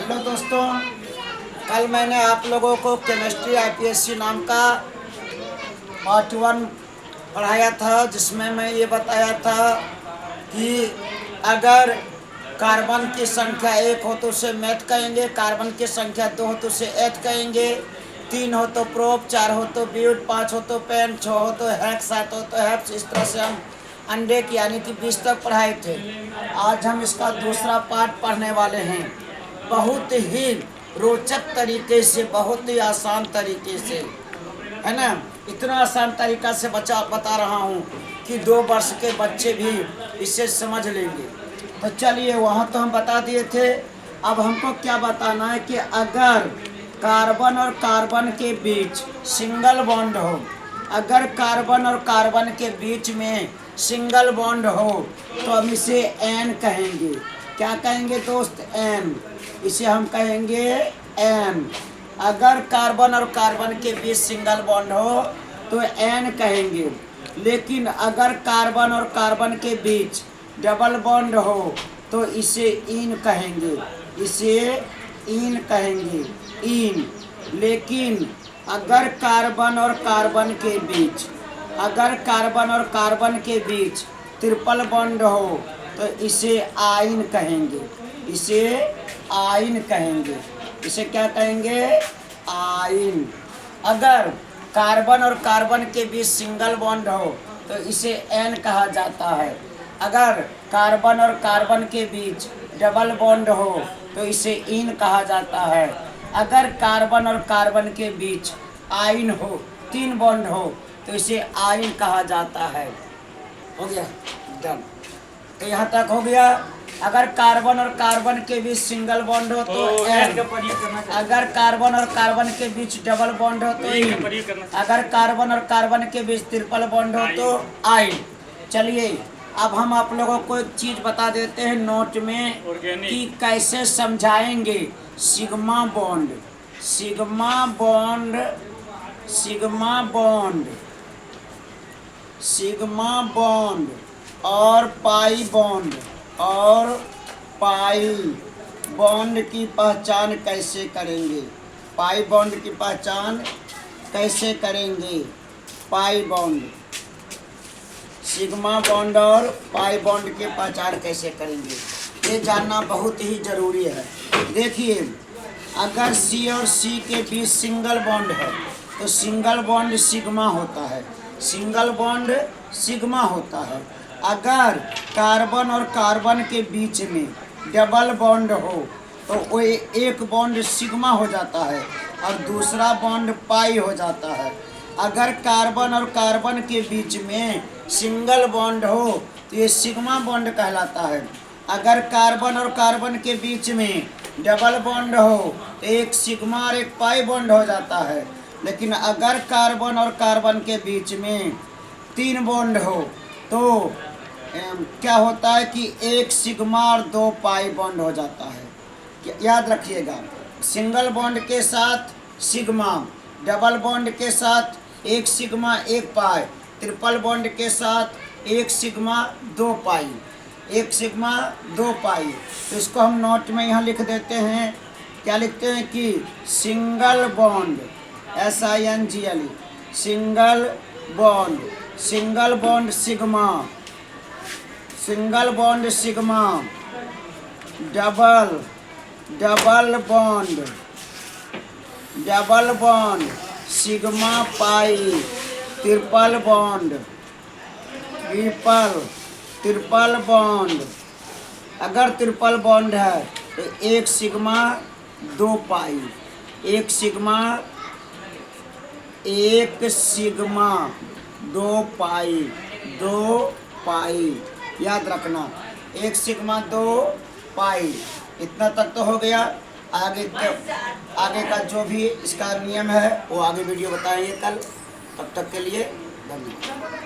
Hello दोस्तों, कल मैंने आप लोगों को केमिस्ट्री आईपीएससी नाम का पार्ट 1 पढ़ाया था, जिसमें मैं ये बताया था कि अगर कार्बन की संख्या 1 हो तो उसे मेथ कहेंगे, कार्बन की संख्या 2 हो तो उसे एथ कहेंगे, 3 हो तो प्रोप, 4 हो तो ब्यूट, 5 हो तो पेन, 6 हो तो हैक्स, 7 हो तो हैप्स। इस तरह से हम अंडे की यानी कि 20 तक पढ़ाए थे। आज हम इसका दूसरा पार्ट पढ़ने वाले हैं। बहुत ही रोचक तरीके से, बहुत ही आसान तरीके से, है ना, इतना आसान तरीका से बता रहा हूँ कि 2 वर्ष के बच्चे भी इसे समझ लेंगे। तो चलिए, वहाँ तो हम बता दिए थे। अब हमको क्या बताना है कि अगर कार्बन और कार्बन के बीच सिंगल बॉन्ड हो, अगर कार्बन और कार्बन के बीच में सिंगल बॉन्ड हो तो हम इसे एन कहेंगे। क्या कहेंगे दोस्त? एन। इसे हम कहेंगे एन। अगर कार्बन और कार्बन के बीच सिंगल बॉन्ड हो तो एन कहेंगे। लेकिन अगर कार्बन और कार्बन के बीच डबल बॉन्ड हो तो इसे इन कहेंगे, इसे इन कहेंगे, इन। लेकिन अगर कार्बन और कार्बन के बीच, अगर कार्बन और कार्बन के बीच ट्रिपल बॉन्ड हो तो इसे आइन कहेंगे, इसे आइन कहेंगे। इसे क्या कहेंगे? आइन। अगर कार्बन और कार्बन के बीच सिंगल बॉन्ड हो तो इसे एन कहा जाता है। अगर कार्बन और कार्बन के बीच डबल बॉन्ड हो तो इसे इन कहा जाता है। अगर कार्बन और कार्बन के बीच आइन हो, 3 बॉन्ड हो, तो इसे आइन कहा जाता है। हो गया, डन। तो यहाँ तक हो गया। अगर कार्बन और कार्बन के बीच सिंगल बॉन्ड हो तो एन, अगर कार्बन और कार्बन के बीच डबल बॉन्ड हो तो इन, अगर कार्बन और कार्बन के बीच ट्रिपल बॉन्ड हो तो आइन। चलिए, अब हम आप लोगों को एक चीज बता देते हैं नोट में कि कैसे समझाएंगे sigma bond, sigma bond, sigma bond, sigma bond और पाई बॉन्ड, और पाई बॉन्ड की पहचान कैसे करेंगे। पाई बॉन्ड की पहचान कैसे करेंगे? पाई बॉन्ड, सिग्मा बॉन्ड और पाई बॉन्ड की पहचान कैसे करेंगे, ये जानना बहुत ही ज़रूरी है। देखिए, अगर सी और सी के बीच सिंगल बॉन्ड है तो सिंगल बॉन्ड सिग्मा होता है, सिंगल बॉन्ड सिग्मा होता है। अगर कार्बन और कार्बन के बीच में डबल बॉन्ड हो तो वो एक बॉन्ड सिग्मा हो जाता है और दूसरा बॉन्ड पाई हो जाता है। अगर कार्बन और कार्बन के बीच में सिंगल बॉन्ड हो तो ये सिग्मा बॉन्ड कहलाता है। अगर कार्बन और कार्बन के बीच में डबल बॉन्ड हो तो एक सिग्मा और एक पाई बॉन्ड हो जाता है। लेकिन अगर कार्बन और कार्बन के बीच में 3 बॉन्ड हो तो क्या होता है कि एक सिग्मा और 2 पाई बॉन्ड हो जाता है। याद रखिएगा, सिंगल बॉन्ड के साथ सिग्मा, डबल बॉन्ड के साथ एक सिग्मा 1 पाई, ट्रिपल बॉन्ड के साथ एक सिग्मा 2 पाई, एक सिग्मा 2 पाई। तो इसको हम नोट में यहाँ लिख देते हैं। क्या लिखते हैं कि single bond, SINGL, single bond, single bond sigma, single bond sigma, double, double bond, double bond sigma pi, triple bond, triple, triple bond. अगर ट्रिपल बॉन्ड है तो एक सिग्मा 2 पाई, एक सिग्मा, एक सिग्मा 2 पाई, 2 पाई। याद रखना, एक सिग्मा 2 पाई। इतना तक तो हो गया। आगे का जो भी इसका नियम है वो आगे वीडियो बताएंगे कल। तब तक के लिए धन्यवाद।